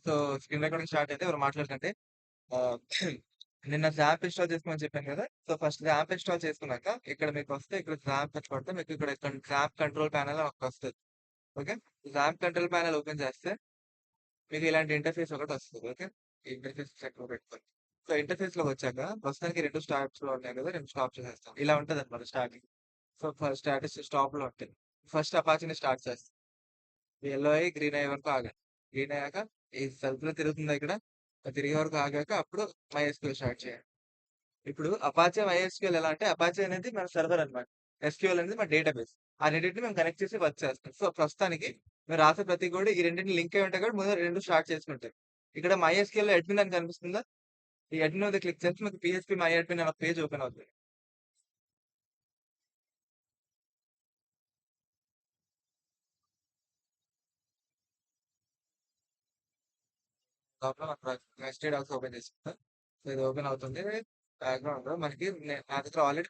So, screen recording start అయితే ఎవరు మాట్లాడుతుంటే ఆహ్, నిన్న జాప్ ఇన్‌స్టాల్ చేసుకోమని చెప్పాను గదా! సో, ఫస్ట్ జాప్ ఇన్‌స్టాల్ చేసుకున్నాక ఇక్కడ మీకొస్తే ఇక్కడ జాప్ అని కొడితే మీకు ఇక్కడ జాప్ కంట్రోల్ ప్యానెల్ అని ఒకటొస్తది. ఓకే. జాప్ కంట్రోల్ ప్యానెల్ ఓపెన్ చేస్తే మీకు ఇలాంటి ఇంటర్‌ఫేస్ ఒకటొస్తది. ఓకే. ఈ ఇంటర్‌ఫేస్ చక్కగా పెట్టుకొని. సో, ఇంటర్‌ఫేస్‌లోకొచ్చాక ప్రస్తుతానికి 2 స్టాప్స్‌లో ఉన్నాయి గదా! 2 స్టాప్ చేసేస్తాం. ఇలా ఉంటదనమాట స్టార్టింగ్. సో, స్టాటస్ స్టాప్‌లో ఉంటాయి. ఫస్ట్ అపాచీని స్టార్ట్ చేస్తాం. యెల్లో అయ్యి గ్రీన్ అయ్యే వరకు ఆగండి. గ్రీన్ అయ్యాక ఈ సర్కిల్ తిరుగుతుందా ఇక్కడ? అది తిరిగే వరకు ఆగాక అప్పుడు మైఎస్‌క్యూఎల్ స్టార్ట్ చేయండి. ఇప్పుడు అపాచీ మైఎస్‌క్యూఎల్ ఎలా అంటే అపాచీ అనేది మన సర్వర్ అన్నమాట. ఎస్‌క్యూఎల్ అనేది మన డేటాబేస్. ఆ రెండిటిని మేము కనెక్ట్ చేసి వర్క్ చేస్తాం. సో, ప్రస్తుతానికి మీరు రాసే ప్రతి కోడ్ ఈ రెండిటిని లింక్ అయి ఉంటాయి కాబట్టి ముందు 2 స్టార్ట్ చేసుకుంటాయి. ఇక్కడ మైఎస్‌క్యూఎల్‌లో అడ్మిన్ అని కనిపిస్తుందా? ఈ అడ్మిన్ మీద క్లిక్ చేస్తే మీకు పీఎచ్‌పీ మై అడ్మిన్ అనే ఒక పేజ్ ఓపెన్ అవుతుంది. లోపల మన నెస్టెడ్ డాక్స్ ఓపెన్ చేసుకుంటా. సో, ఇది ఓపెన్ అవుతుంది. బ్యాక్‌గ్రౌండ్‌లో మనకి నా దగ్గర ఆల్రెడీ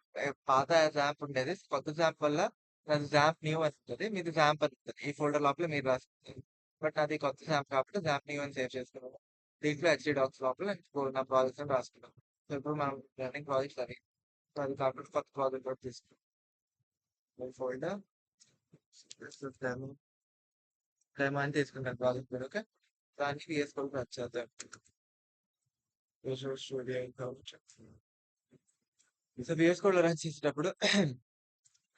పాత జాంప్ ఉండేది. కొత్త జాంప్ వల్ల నాది జాంప్ న్యూ అని ఉంటది. మీది జాంప్ అని ఉంటది. ఈ ఫోల్డర్ లోపల మీరు రాసుకుంటారు. బట్ నాది కొత్త జాంప్ కాబట్టి జాంప్ న్యూ అని సేవ్ చేసుకున్నాను. దీంట్లో హెచ్‌డి డాక్స్ లోపల నా ప్రాజెక్ట్స్ అని రాసుకున్నాను. సో, ఇప్పుడు మనం రన్నింగ్ ప్రాజెక్ట్స్ అవి. సో, అది కాకుండా కొత్త ప్రాజెక్ట్ ఒకటి తీసుకున్నాం. ఫోల్డర్ డెమో డెమో అని తీసుకున్నాను ప్రాజెక్ట్ పేరు. ఓకే. దానికి వీఎస్ కోడ్ రన్ చేద్దాం. విజువల్ స్టూడియో ఇంకా సో, వీఎస్ కోడ్‌లో రన్ చేసేటప్పుడు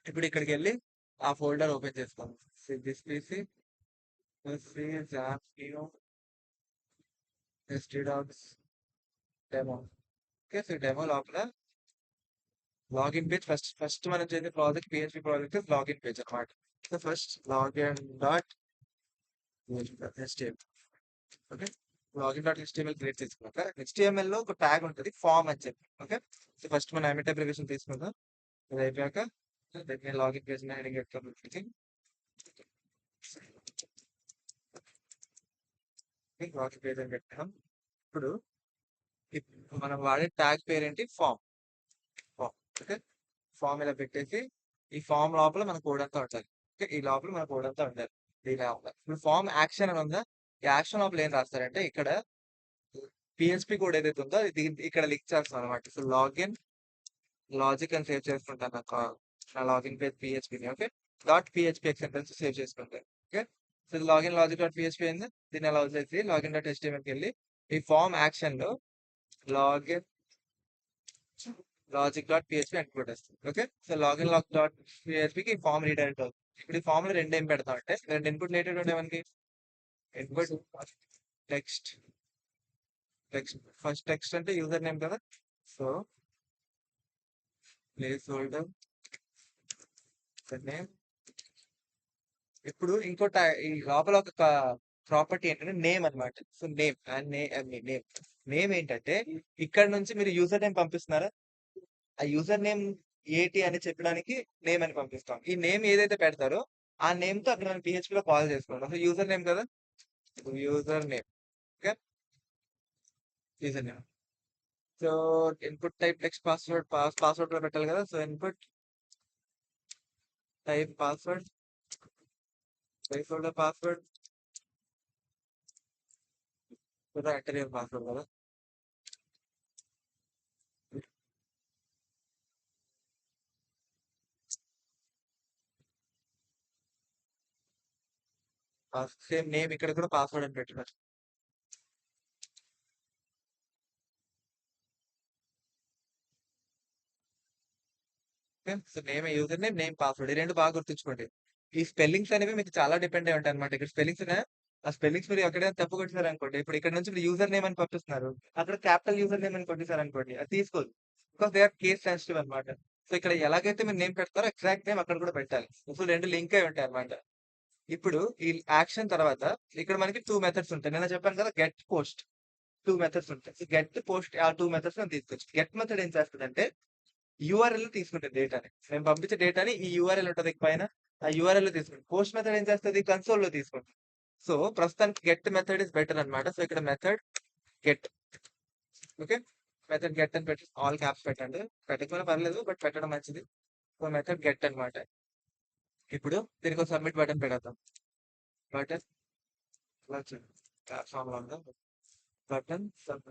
ఇప్పుడు ఇక్కడికెళ్ళి ఆ ఫోల్డర్ ఓపెన్ చేసుకోండి. This PC XAMPP new htdocs demo. Okay. So, demo లోపల లాగిన్ పేజ్ ఫస్ట్ మనం చేసే project PHP project login page అన్నమాట. So, first login dot HTML. Okay. Login dot HTML create చేసుకున్నాక హెచ్‌టీఎంఎల్‌లో ఒక ట్యాగ్ ఉంటది ఫార్మ్ అని చెప్పి. ఓకే. సో, ఫస్ట్ మనం ఎమిట్ అబ్రివియేషన్ తీసుకుందాం. అది అయిపోయాక నేను లాగిన్ పేజ్ హెడింగ్ పెట్టుకోవాలి. లాగిన్ పేజ్ అని పెట్టాం. ఇప్పుడు మనం వాడే ట్యాగ్ పేరేంటి ఫామ్. ఫామ్. ఓకే. ఫామ్ ఇలా పెట్టేసి ఈ ఫామ్ లోపల మన కోడ్ అంతా ఉండాలి. ఓకే. ఈ లోపల మన కోడ్ అంతా ఉండాలి. ఇలా ఉండాలి. ఇప్పుడు ఫామ్ యాక్షన్ అని ఉందా? ఈ యాక్షన్ లోపల ఏం రాస్తారంటే ఇక్కడ పిహెచ్పి కోడ్ ఏదైతే ఉందో ఇది ఇక్కడ లింక్ చేస్తాం అనమాట. సో, లాగిన్ లాజిక్ అని సేవ్ చేసుకుంటాను నా లాగిన్ పేజ్ పిహెచ్పిని. Okay. Dot PHP extension save చేసుకుంటాను. ఓకే. సో, ఇది లాగిన్ లాజిక్ డాట్ పిహెచ్పి అయింది. దీన్ని అలా వదిలేసి లాగిన్ డాట్ హెచ్టీఎంఎల్కి వెళ్ళి ఈ ఫామ్ యాక్షన్ లో లాగిన్ లాజిక్ డాట్ పిహెచ్పి అని కొట్టేస్తాం. Okay. So, login log dot పిహెచ్పికి ఫామ్ రీడైరెక్ట్ అవుతుంది. ఇప్పుడు ఈ ఫామ్ లో రెండు ఏం పెడతాం అంటే రెండు ఇన్పుట్ నేటెడ్ ఉండే మనకి ఇన్పుట్ టెక్స్ట్ ఫస్ట్ టెక్స్ట్ అంటే యూజర్ నేమ్ కదా. So, place holder name. ఇప్పుడు ఇంకోటి ఈ లోపల ఒక ప్రాపర్టీ ఏంటంటే నేమ్ అన్నమాట. So, name and name name ఏంటంటే ఇక్కడ నుంచి మీరు యూజర్ నేమ్ పంపిస్తున్నారా ఆ యూజర్ నేమ్ ఏంటి అని చెప్పడానికి నేమ్ అని పంపిస్తాం. ఈ నేమ్ ఏదైతే పెడతారో ఆ నేమ్ తో అక్కడ మనం PHP లో కాల్ చేసుకుంటాం. సో, యూజర్ నేమ్ కదా. User name. Okay. User name. So, input type text password లో పెట్టాలి కదా. So, input type password place holder password కదా ఎంటర్ యువర్ పాస్వర్డ్ కదా. సేమ్ నేమ్ ఇక్కడ కూడా పాస్వర్డ్ అని పెట్టారు. Okay. So, user name password ఈ రెండు బాగా గుర్తుంచుకోండి. ఈ స్పెల్లింగ్స్ అనేవి మీకు చాలా డిపెండ్ అయి ఉంటాయి అనమాట. ఇక్కడ స్పెల్లింగ్స్ ఆ స్పెల్లింగ్స్ మీరు ఎక్కడైనా తప్పు కొట్టేసారు అనుకోండి. ఇప్పుడు ఇక్కడ నుంచి మీరు యూజర్ నేమ్ అని పంపిస్తున్నారు. అక్కడ క్యాపిటల్ యూజర్ నేమ్ అని కొట్టేసారు అనుకోండి. అది తీసుకోదు. Because they are case sensitive అనమాట. సో, ఇక్కడ ఎలాగైతే మీరు నేమ్ పెడతారో ఎగ్జాక్ట్ నేమ్ అక్కడ కూడా పెట్టాలి. సో, రెండు లింక్ అయి ఉంటాయి అనమాట. ఇప్పుడు ఈ యాక్షన్ తర్వాత ఇక్కడ మనకి 2 మెథడ్స్ ఉంటాయి. నేను చెప్పాను కదా గెట్ పోస్ట్ 2 మెథడ్స్ ఉంటాయి. గెట్ పోస్ట్ ఆ 2 మెథడ్స్ తీసుకోవచ్చు. గెట్ మెథడ్ ఏం చేస్తుందంటే యూఆర్ఎల్ తీసుకుంటుంది డేటాని. మేము పంపించే డేటాని ఈ యూఆర్ఎల్ ఉంటది పైన. ఆ యూఆర్ఎల్ లో తీసుకుంటుంది. పోస్ట్ మెథడ్ ఏం చేస్తుంది కన్సోల్ లో తీసుకుంటుంది. సో, ప్రస్తుతానికి గెట్ మెథడ్ ఇస్ బెటర్ అన్నమాట. సో, ఇక్కడ method get. Okay. Method get అని పెట్టి ఆల్ క్యాప్స్ పెట్టండి. పెట్టకపోయినా పర్లేదు బట్ పెట్టడం మంచిది. సో, మెథడ్ గెట్ అన్నమాట. ఇప్పుడు దీనికి ఒక సబ్మిట్ బటన్ పెడతాం. బటన్ ప్లాట్ఫామ్ లో ఉందా బటన్ సబ్.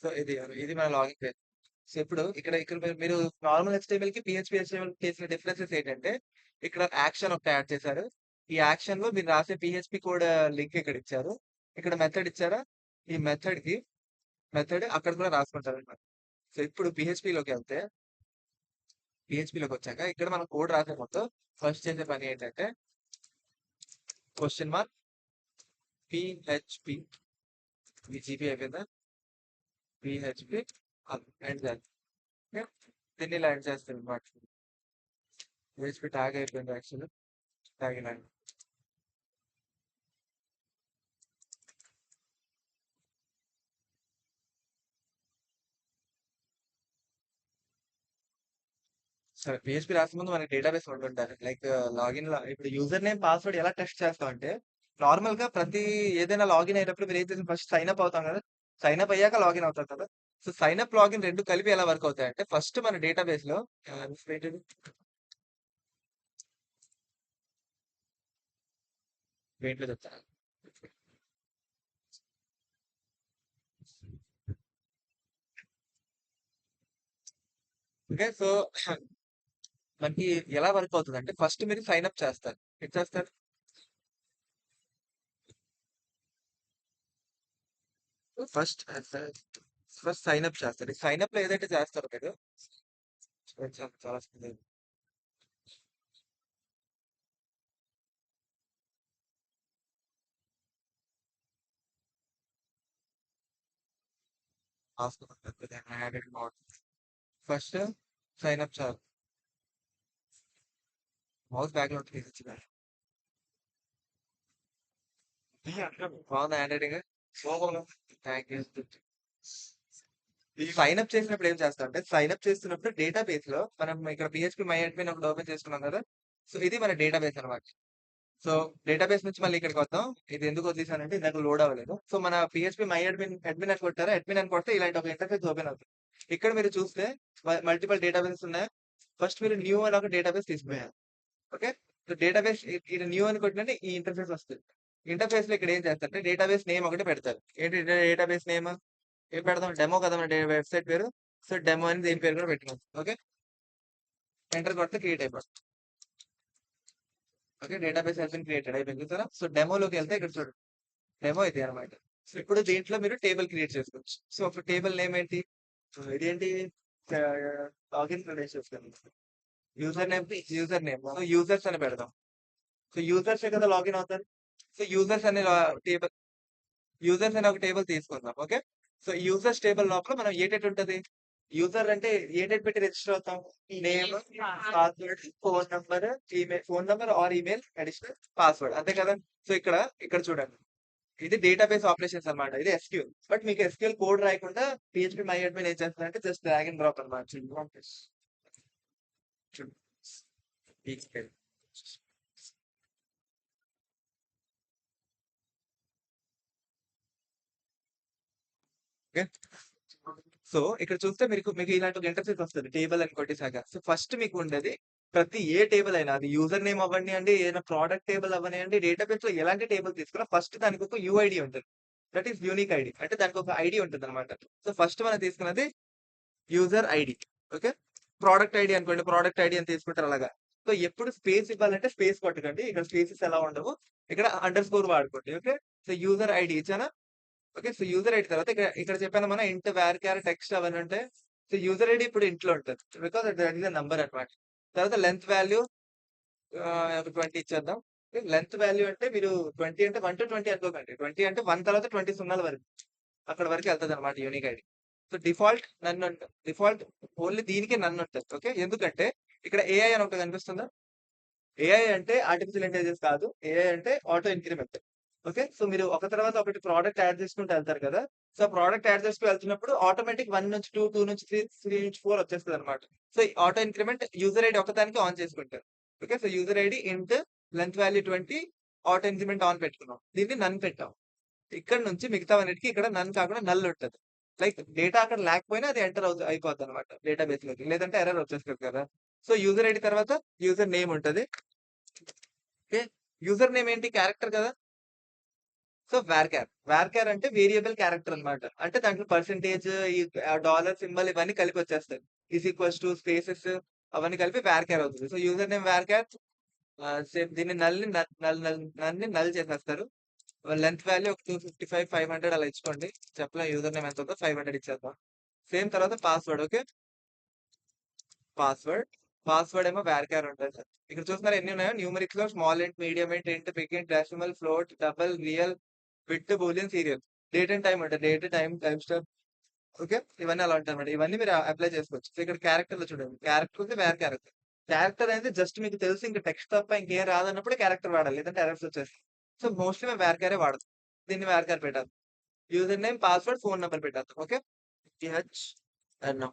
సో ఇది మన లాగిన్ పేజ్. సో ఇప్పుడు ఇక్కడ ఇక్కడ మీరు నార్మల్ HTML కి PHP HTML చేసిన డిఫరెన్సెస్ ఏంటంటే ఇక్కడ యాక్షన్ ఒకటి యాడ్ చేశారు. ఈ యాక్షన్ లో మీరు రాసే PHP కోడ్ లింక్ ఇక్కడ ఇచ్చారు. ఇక్కడ మెథడ్ ఇచ్చారా? ఈ మెథడ్ అక్కడ కూడా రాసుకుంటారు అనమాట. సో ఇప్పుడు PHP లోకి వెళ్తే PHP లోకి వచ్చాక ఇక్కడ మనం కోడ్ రాసే మొత్తం ఫస్ట్ చేసే పని ఏంటంటే క్వశ్చన్ మార్క్ PHP ఈ జీపీ అయిపోయిందా? PHP అండ్ దీన్ని ఇలా ఎండ్ చేస్తాను అనమాట. PHP ట్యాగ్ అయిపోయింది యాక్చువల్లీ. ట్యాగ్ ఇలా సరే PHP రాసే ముందు మనకి డేటాబేస్ ఉంటుంటారు. లైక్ లాగిన్ ఇప్పుడు యూజర్ నేమ్ పాస్వర్డ్ ఎలా టెస్ట్ చేస్తాం అంటే నార్మల్ గా ప్రతి ఏదైనా లాగిన్ అయినప్పుడు మీరు ఏం చేసిన ఫస్ట్ సైన్ అప్ అవుతాం కదా. సైన్ అప్ అయ్యాక లాగిన్ అవుతాం కదా. సో సైన్ అప్ లాగిన్ రెండు కలిపి ఎలా వర్క్ అవుతాయి అంటే ఫస్ట్ మన డేటాబేస్ లో వెయిట్ లో చెప్తాను. ఓకే సో మనకి ఎలా వర్క్ అవుతుంది అంటే ఫస్ట్ మీరు సైన్ అప్ చేస్తారు. ఎట్ చేస్తారు? ఫస్ట్ ఫస్ట్ సైన్ అప్ చేస్తారు. ఈ సైన్ అప్ లో ఏదైతే చేస్తారో మీరు చాలా ఫస్ట్ సైన్ అప్ చాలు. మౌస్ బ్యాక్గ్రౌండ్ తీసి బాగుంది handwriting. Thank you. Sign up చేసినప్పుడు ఏం చేస్తాం అంటే సైన్ అప్ చేస్తున్నప్పుడు డేటాబేస్ లో మనం ఇక్కడ PHP మై అడ్మిన్ ఒకటి ఓపెన్ చేసుకున్నాం కదా. సో ఇది మన డేటాబేస్ అనమాట. సో డేటాబేస్ నుంచి మళ్ళీ ఇక్కడికి వద్దాం. ఇది ఎందుకు వదిలేసానంటే ఇందాక లోడ్ అవ్వలేదు. సో మన PHP మై అడ్మిన్ అని కొట్టారా? అడ్మిన్ అని కొడితే ఇలాంటి ఒక ఇంటర్ఫేస్ ఓపెన్ అవుతుంది. ఇక్కడ మీరు చూస్తే మల్టిపుల్ డేటాబేస్ ఉన్నాయి. ఫస్ట్ మీరు న్యూ అని ఒక డేటాబేస్ తీసుకున్నారు. ఓకే సో డేటాబేస్ ఇది న్యూ అని కొట్టినంటే ఈ ఇంటర్ఫేస్ వస్తుంది. ఇంటర్ఫేస్ లో ఇక్కడ ఏం చేస్తారంటే డేటాబేస్ నేమ్ ఒకటి పెడతారు. ఏంటి డేటాబేస్ నేమ్? ఏం పెడదాం? డెమో కదా మన వెబ్సైట్ పేరు. సో డెమో అని దేని పేరు కూడా పెట్టుకోవచ్చు. ఓకే ఎంటర్ కొడితే క్రియేట్ అయిపోతుంది. Okay database has been created అయిపోయింది కదా. సో డెమోలోకి వెళ్తే ఇక్కడ చూడండి డెమో ఇది అనమాట. సో ఇప్పుడు దీంట్లో మీరు టేబుల్ క్రియేట్ చేసుకోవచ్చు. సో ఒక టేబుల్ నేమ్ ఏంటి? ఇదేంటి? Login credentials user name so users అని పెడదాం. సో యూజర్స్ కదా లాగిన్ అవుతారు. సో యూజర్స్ అనే టేబుల్ యూజర్స్ అనే ఒక టేబుల్ తీసుకుందాం. ఓకే సో యూజర్స్ టేబుల్ లోపల మనం ఏటెట్ ఉంటది? యూజర్ అంటే ఏటెట్ పెట్టి రిజిస్టర్ అవుతాం? Name, password, phone number are email additional password అంతే కదా. సో ఇక్కడ చూడండి ఇది డేటాబేస్ ఆపరేషన్స్ అన్నమాట. ఇది SQL. బట్ మీకు SQL కోడ్ రాయకుండా PHP మై అడ్మిన్ ఏం చేస్తుందంటే జస్ట్ డ్రాగ్ అండ్ డ్రాప్ అనమాట. ఓకే సో ఇక్కడ చూస్తే మీకు ఇలాంటి ఒక ఇంటర్ఫేస్ వస్తుంది. టేబుల్ అని కొట్టేసాక సో ఫస్ట్ మీకు ఉండేది ప్రతి ఏ టేబుల్ అయినా అది యూజర్ నేమ్ అవ్వనివ్వండి, ఏదైనా ప్రోడక్ట్ టేబుల్ అవ్వనివ్వండి, డేటాబేస్ లో ఎలాంటి టేబుల్ తీసుకున్నా ఫస్ట్ దానికి ఒక UID ఉంటుంది. That is unique ID. అంటే దానికి ఒక ఐడి ఉంటుంది అనమాట. సో ఫస్ట్ మనం తీసుకున్నది user ID. Okay product ID అనుకోండి, ప్రోడక్ట్ ఐడి అని తీసుకుంటారు అలాగా. సో ఎప్పుడు స్పేస్ ఇవ్వాలంటే స్పేస్ కొట్టకండి. ఇక్కడ స్పేసెస్ ఎలా ఉండవు. ఇక్కడ అండర్ స్కోర్ వాడుకోండి. ఓకే సో యూజర్ ఐడి ఇచ్చానా? ఓకే సో యూజర్ ఐడి తర్వాత ఇక్కడ చెప్పాను మనం ఇంట్ వేర్ క్యార్ టెక్స్ట్ అవన్నీ ఉంటాయి. సో యూజర్ ఐడి ఇప్పుడు ఇంట్లో ఉంటుంది బికాస్ దట్ ఈస్ నంబర్ అనమాట. తర్వాత లెంత్ వాల్యూ 20 ఇచ్చేద్దాం. లెంత్ వాల్యూ అంటే మీరు 20 అంటే 1 to 20 అనుకోకండి. 20 అంటే 1 తర్వాత 20 సున్నాల వరకు అక్కడ వరకు వెళ్తుంది అనమాట యూనిక్ ఐడి. సో డిఫాల్ట్ నన్ను ఉంటుంది. డిఫాల్ట్ ఓన్లీ దీనికే నన్ను ఉంటుంది. ఓకే ఎందుకంటే ఇక్కడ AI అని ఒకటి కనిపిస్తుందా? AI అంటే ఆర్టిఫిషియల్ ఇంటెలిజెన్స్ కాదు. AI అంటే ఆటో ఇంక్రిమెంట్. ఓకే సో మీరు ఒక తర్వాత ఒకటి ప్రోడక్ట్ యాడ్ చేసుకుంటూ వెళ్తారు కదా. సో ప్రోడక్ట్ యాడ్ చేసుకుంటూ వెళ్తున్నప్పుడు ఆటోమేటిక్ 1 నుంచి 2, 2 నుంచి 3, 3 నుంచి 4 వచ్చేస్తుంది అనమాట. So auto increment user ID ఒకదానికి ఆన్ చేసుకుంటారు. ఓకే సో యూజర్ ఐడి ఇంట్ length value 20 auto increment on పెట్టుకున్నాం. దీన్ని నన్ పెట్టాం. ఇక్కడ నుంచి మిగతా అన్నిటికీ ఇక్కడ నన్ కాకుండా నల్ ఉంటుంది. లైక్ డేటా అక్కడ లేకపోయినా అది ఎంటర్ అయిపోద్ది అనమాట డేటాబేస్ లోకి. లేదంటే ఎర్రర్ వచ్చేస్తుంది కదా. సో యూజర్ ఐడి తర్వాత యూజర్ నేమ్ ఉంటుంది. ఓకే. యూజర్ నేమ్ ఏంటి? క్యారెక్టర్ కదా! సో వార్‌చార్ అంటే వేరియబుల్ క్యారెక్టర్ అన్నమాట. అంటే దాంట్లో పర్సెంటేజ్ ఈ డాలర్ సింబల్ ఇవన్నీ కలిపి వచ్చేస్తాయి. ఈజ్ ఈక్వల్స్ టు స్పేసెస్ అవన్నీ కలిపి వార్‌చార్ అవుతుంది. సో యూజర్ నేమ్ వార్‌చార్ సేమ్ దీన్ని నల్‌ని నల్ చేసేస్తారు. లెంత్ వాల్యూ ఒక 255, 500 అలా ఇచ్చుకోండి. చెప్పలేం యూజర్ నేమ్ ఎంత ఉందో 500 ఇచ్చేద్దాం. సేమ్ తర్వాత పాస్వర్డ్ ఓకే. పాస్వర్డ్. పాస్వర్డ్ ఏమో వార్‌చార్ ఉంటది. ఇక్కడ చూస్తున్నారా ఎన్ని ఉన్నాయో న్యూమరిక్స్‌లో small int, medium int, big int, decimal, float, double, real, bit, boolean, serial. Date and time ఉంటది. Date, time, timestamp okay. ఇవన్నీ అలా ఉంటాయన్నమాట. ఇవన్నీ మీరు అప్లై చేసుకోవచ్చు. సో ఇక్కడ క్యారెక్టర్‌లో చూడండి. క్యారెక్టర్ ఉంది, వేర్ క్యారెక్టర్. క్యారెక్టర్ అనేది జస్ట్ మీకు తెలిసి ఇంక టెక్స్ట్ తప్ప ఇంకేం రాదన్నప్పుడే క్యారెక్టర్ వాడాలి. లేదంటే ఎర్రర్స్ వచ్చేస్తాయి. సో మోస్ట్‌లీ మేము వేర్ క్యారే వాడతాం. దీన్ని వేర్ క్యార్ పెట్టేద్దాం. User name, password, phone number పెట్టేద్దాం. ఓకే. పిహెచ్ఎన్ఓ.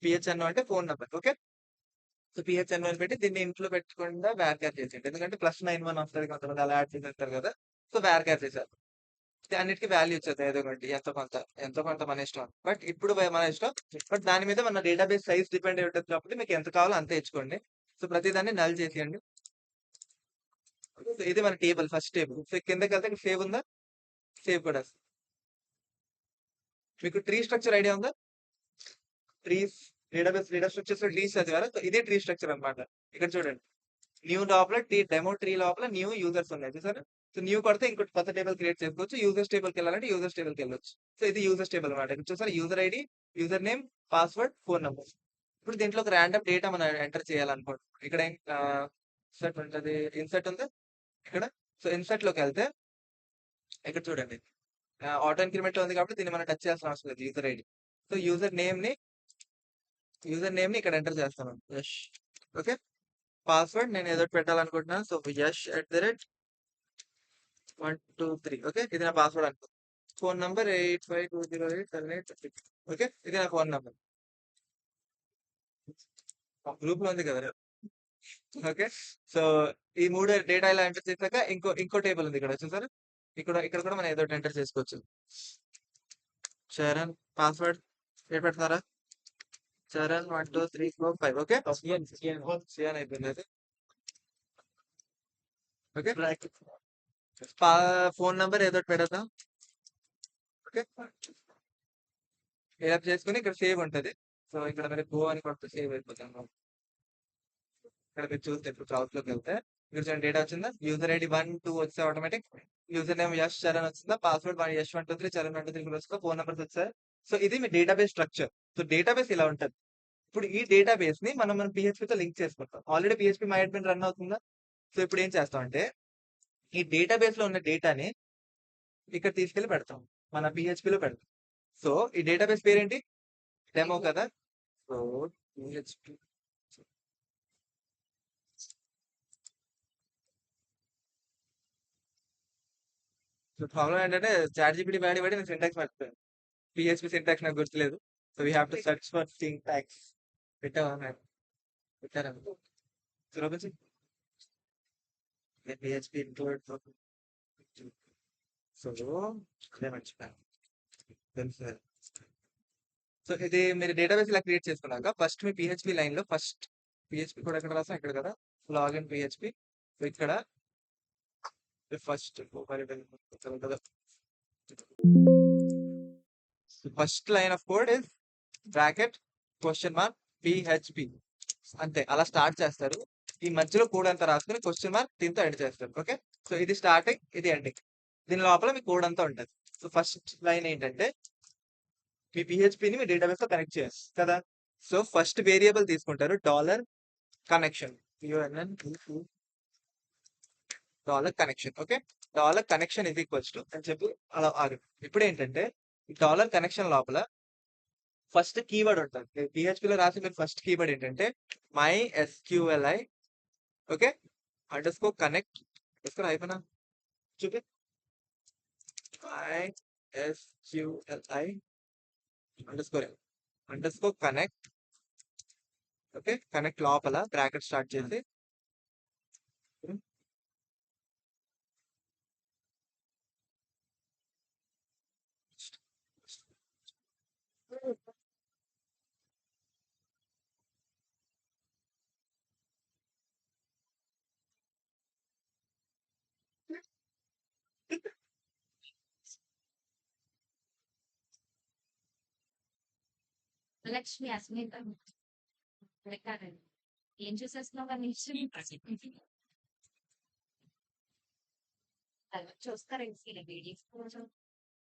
పిహెచ్ఎన్ఓ అంటే ఫోన్ నంబర్. ఓకే. సో పిహెచ్ఎన్ఓ అని పెట్టి దీన్ని ఇంట్లో పెట్టకుండా వేర్ క్యార్ చేసేయండి. ఎందుకంటే +91 వస్తది కొంతమంది అలా యాడ్ చేసేస్తారు కదా! సో వేర్ క్యార్ చేశారు. అన్నిటికి వాల్యూ ఇచ్చేద్దాం ఏదో ఒకటి. ఎంతో కొంత మన ఇష్టం. బట్ ఇప్పుడు మన ఇష్టం. బట్ దాని మీద మన డేటాబేస్ సైజ్ డిపెండ్ అయి ఉంటది కాబట్టి మీకు ఎంత కావాలో అంతే ఇచ్చుకోండి. సో ప్రతిదాన్ని నల్ చేసేయండి. సో ఇది మన టేబుల్ ఫస్ట్ టేబుల్. సో కిందకెళ్తే ఇక్కడ సేవ్ ఉందా? సేవ్ కూడా వస్తది. మీకు ట్రీ స్ట్రక్చర్ ఐడియా ఉందా? ట్రీస్ డేటా స్ట్రక్చర్స్‌లో ట్రీస్ చదివారా? సో ఇదే ట్రీ స్ట్రక్చర్ అన్నమాట. ఇక్కడ చూడండి. న్యూ లోపల డెమో ట్రీ లోపల న్యూ యూజర్స్ ఉన్నాయి చూసారా? సో న్యూ కొడితే ఇంకోటి కొత్త టేబుల్ క్రియేట్ చేసుకోవచ్చు. యూజర్స్ టేబుల్‌కెళ్ళాలంటే యూజర్స్ టేబుల్‌కెళ్ళొచ్చు. సో ఇది యూజర్స్ టేబుల్ అన్నమాట. ఇక్కడ చూసారా user ID, user name, password, phone number. ఇప్పుడు దీంట్లో ఒక రాండమ్ డేటా మనం ఎంటర్ చేయాలనుకోండి. ఇక్కడ ఇన్సర్ట్ ఉంటది. ఇన్సర్ట్ ఉందా? ఇక్కడ. సో ఇన్సర్ట్‌లోకెళ్తే ఇక్కడ చూడండి. ఆటో ఇంక్రిమెంట్‌లో ఉంది కాబట్టి దీన్ని మనం టచ్ చేయాల్సిన అవసరం లేదు యూజర్ ఐడీ. సో యూజర్ నేమ్‌ని ఇక్కడ ఎంటర్ చేస్తాను. యష్. ఓకే. పాస్వర్డ్ నేను ఏదో ఒకటి పెట్టాలనుకుంటున్నాను. సో యష్@123 ఓకే. ఇది నా పాస్వర్డ్ అనుకో. Phone number 85208783 okay. ఇది నా ఫోన్ నంబర్. గ్రూప్‌లో ఉంది కదా! ఓకే. సో ఈ 3 డేటా ఇలా ఎంటర్ చేసాక ఇంకో టేబుల్ ఉంది ఇక్కడ చూసారా? ఇక్కడ కూడా మనం ఏదో ఒకటి ఎంటర్ చేసుకోవచ్చు. చరణ్ పాస్వర్డ్ ఏం పెడతారా? చరణ్ 1 2 3 4 5 ఓకే. సియాన్ అయిపోయింది అది. ఓకే. ఫోన్ నంబర్ ఏదో ఒకటి పెడదాం. ఓకే. ఫిలప్ చేసుకొని ఇక్కడ సేవ్ ఉంటది. సో ఇక్కడ మీరు గో అని కొడితే సేవ్ అయిపోతుంది. ఇక్కడ మీరు చూస్తే ఇప్పుడు బ్రౌజ్‌లోకెళ్తే ఇక్కడ చూడండి డేటా వచ్చిందా? యూజర్ ఐడీ 1, 2 వస్తే automatic. User name Yash Charan వచ్చిందా? పాస్వర్డ్ యష్123 చరణ్123 కూడా వస్తుందా? ఫోన్ నంబర్స్ వచ్చాయి. సో ఇది మీ డేటాబేస్ స్ట్రక్చర్. సో డేటాబేస్ ఇలా ఉంటది. ఇప్పుడు ఈ డేటాబేస్‌ని మనం పీహెచ్‌పీతో లింక్ చేసుకుంటాం. Already PHP my admin run అవుతుందా? సో ఇప్పుడు ఏం చేస్తామంటే ఈ డేటాబేస్‌లో ఉన్న డేటాని ఇక్కడ తీసుకెళ్ళి పెడతాం. మన పీహెచ్‌పీలో పెడతాం. సో ఈ డేటాబేస్ పేరేంటి? డెమో కదా! సో పీహెచ్‌పీ సో ప్రాబ్లమ్ ఏంటంటే చాట్‌జీపీటీ వాడి నేను సింటాక్స్ మర్చిపోయాను. పీహెచ్‌పీ సింటాక్స్ నాకు గుర్తులేదు. So we have to search for syntax. పెట్టావా మేడం? పెట్టారా? సో లోపల చెయ్. పీహెచ్‌పీ ఇంక్లూడ్ సో అదే మర్చిపోయాను. తెలుసు. సో ఇది మీరు డేటాబేస్ ఇలా క్రియేట్ చేసుకున్నాక ఫస్ట్ మీ పీహెచ్‌పీ లైన్‌లో పీహెచ్‌పీ కూడా ఎక్కడ రాసాం? ఇక్కడ కదా! Login PHP. సో ఇక్కడ first first line of code is bracket question mark PHP అంతే. అలా స్టార్ట్ చేస్తారు. ఈ మధ్యలో కోడ్ అంతా రాసుకొని క్వెషన్ మార్క్ దీంతో ఎండ్ చేస్తారు. ఓకే. సో ఇది స్టార్టింగ్, ఇది ఎండింగ్. దీని లోపల మీ కోడ్ అంతా ఉంటది. సో ఫస్ట్ లైన్ ఏంటంటే మీ పీహెచ్‌పీని మీ డేటాబేస్‌తో కనెక్ట్ చేయాలి కదా! సో ఫస్ట్ వేరియబుల్ తీసుకుంటారు $connection. $Connection okay. $Connection is equals to అని చెప్పి అలా ఆగండి. ఇప్పుడేంటంటే ఈ $కనెక్షన్ లోపల ఫస్ట్ కీవర్డ్ ఉంటది. పీహెచ్‌పీలో రాసే మీరు ఫస్ట్ కీవర్డ్ ఏంటంటే MySQLi ఓకే. _కనెక్ట్ అయిపోయినా చూపి. MySQLi_కనెక్ట్ ఓకే. కనెక్ట్ లోపల బ్రాకెట్ స్టార్ట్ చేసి లక్ష్మి అస్మిత కాదండి. ఏం చూసేస్తున్నావు కానీ చూస్తారండి వీడియోస్